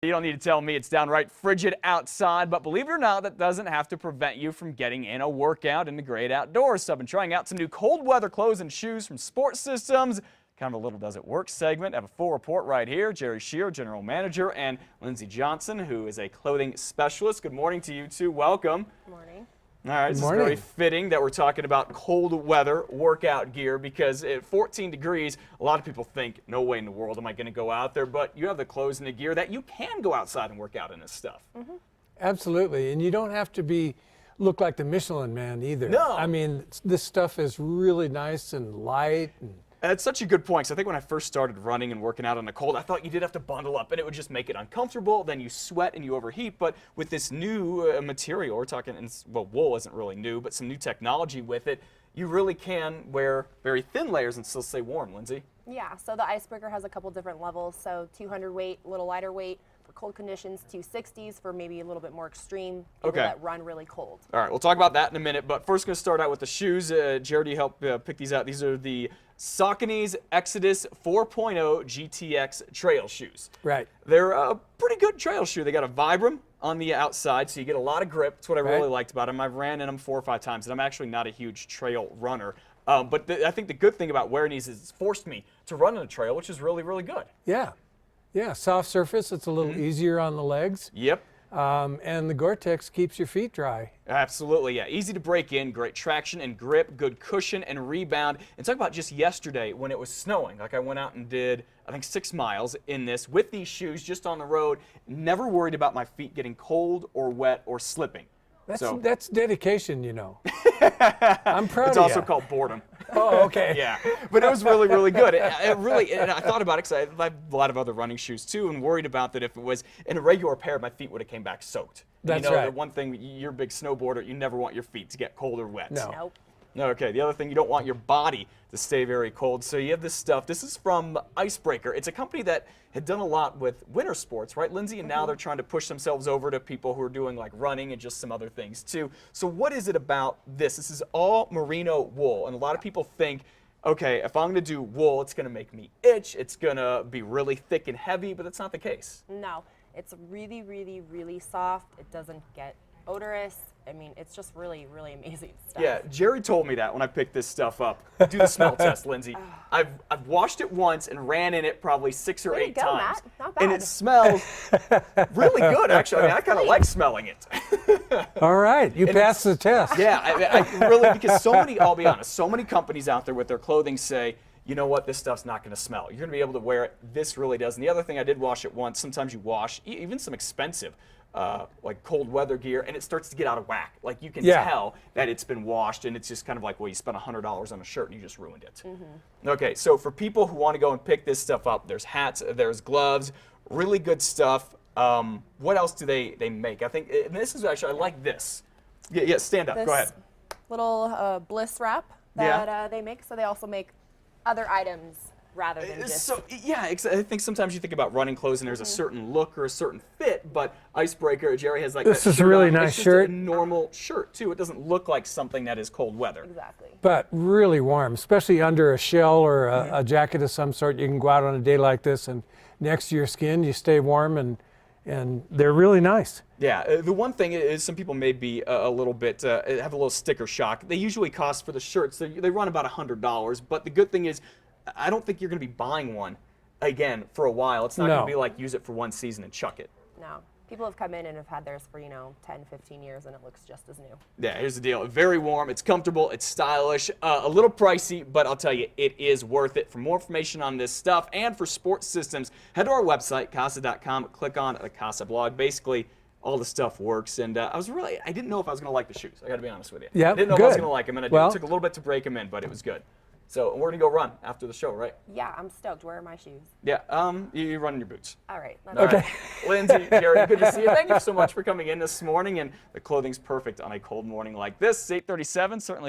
You don't need to tell me it's downright frigid outside, but believe it or not, that doesn't have to prevent you from getting in a workout in the great outdoors. So I've been trying out some new cold weather clothes and shoes from Sports Systems. Kind of a little does it work segment. I have a full report right here. Jerry Shear, General Manager, and Lindsay Johnson, who is a clothing specialist. Good morning to you two. Welcome. Good morning. All right, it's very fitting that we're talking about cold weather workout gear because at 14 degrees, a lot of people think, no way in the world am I going to go out there, but you have the clothes and the gear that you can go outside and work out in this stuff. Mm-hmm. Absolutely, and you don't have to look like the Michelin Man either. No. I mean, this stuff is really nice and light. That's such a good point. So I think when I first started running and working out in the cold, I thought you did have to bundle up and it would just make it uncomfortable. Then you sweat and you overheat. But with this new material, we're talking, well, wool isn't really new, but some new technology with it, you really can wear very thin layers and still stay warm, Lindsay. Yeah, so the Icebreaker has a couple different levels. So 200 weight, a little lighter weight for cold conditions, 260s for maybe a little bit more extreme, people that run really cold. All right, we'll talk about that in a minute. But first, going to start out with the shoes. Jared, you helped pick these out. These are the Saucony's Exodus 4.0 GTX trail shoes. Right. They're a pretty good trail shoe. They got a Vibram on the outside, so you get a lot of grip. That's what I really liked about them. I've ran in them 4 or 5 times, and I'm actually not a huge trail runner. But I think the good thing about wearing these is it's forced me to run on a trail, which is really, really good. Yeah. Yeah, soft surface. It's a little easier on the legs. Yep. And the Gore-Tex keeps your feet dry. Absolutely, yeah. Easy to break in, great traction and grip, good cushion and rebound. And talk about just yesterday when it was snowing. Like I went out and did, I think, 6 miles in this with these shoes just on the road. Never worried about my feet getting cold or wet or slipping. That's dedication, you know. I'm proud of you. It's also called boredom. Oh, okay. Yeah, but it was really, really good. It really, and I thought about it because I have a lot of other running shoes too, and worried about that if it was in a regular pair, my feet would have came back soaked. That's you know, right. The one thing, you're a big snowboarder, you never want your feet to get cold or wet. No. Nope. Okay, the other thing, you don't want your body to stay very cold. So you have this stuff. This is from Icebreaker. It's a company that had done a lot with winter sports, right, Lindsay? And now they're trying to push themselves over to people who are doing like running and just some other things too. So what is it about this? This is all merino wool. And a lot of people think, okay, if I'm going to do wool, it's going to make me itch. It's going to be really thick and heavy, but that's not the case. No, it's really, really, really soft. It doesn't get odorous. I mean, it's just really, really amazing stuff. Yeah, Jerry told me that when I picked this stuff up. Do the smell test, Lindsay. I've washed it once and ran in it probably 6 or 8 times. Matt. Not bad. And it smells really good, actually. I mean, I kind of like smelling it. All right, you passed the test. Yeah, I really, because so many, I'll be honest, so many companies out there with their clothing say, you know what, this stuff's not going to smell. You're going to be able to wear it. This really does. And the other thing, I did wash it once. Sometimes you wash even some expensive like cold weather gear, and it starts to get out of whack. Like you can tell that it's been washed, and it's just kind of like, well, you spent $100 on a shirt and you just ruined it. Okay, so for people who want to go and pick this stuff up, there's hats, there's gloves, really good stuff. What else do they make? I think, and this is actually, I like this. Yeah, stand up, go ahead. Little bliss wrap that they make. So they also make other items rather than just. So yeah, I think sometimes you think about running clothes and there's a certain look or a certain fit, but Icebreaker, Jerry has like this is a really nice shirt. It's just a normal shirt too. It doesn't look like something that is cold weather. Exactly. But really warm, especially under a shell or a jacket of some sort. You can go out on a day like this, and next to your skin, you stay warm, and they're really nice. Yeah, the one thing is some people may be a little bit, have a little sticker shock. They usually cost for the shirts, they run about $100, but the good thing is, I don't think you're going to be buying one again for a while. It's not going to be like use it for one season and chuck it. No. People have come in and have had theirs for, 10, 15 years, and it looks just as new. Yeah, here's the deal. Very warm, it's comfortable, it's stylish, a little pricey, but I'll tell you, it is worth it. For more information on this stuff and for Sports Systems, head to our website, casa.com, click on the Casa blog. Basically, all the stuff works, and I didn't know if I was going to like the shoes. I got to be honest with you. Yeah, I didn't know if I was going to like them, and it took a little bit to break them in, but it was good. So we're going to go run after the show, right? Yeah, I'm stoked. Where are my shoes? Yeah, you run in your boots. All right. Okay. Lindsay, Jerry, good to see you. Thank you so much for coming in this morning, and the clothing's perfect on a cold morning like this. It's 8:37, certainly.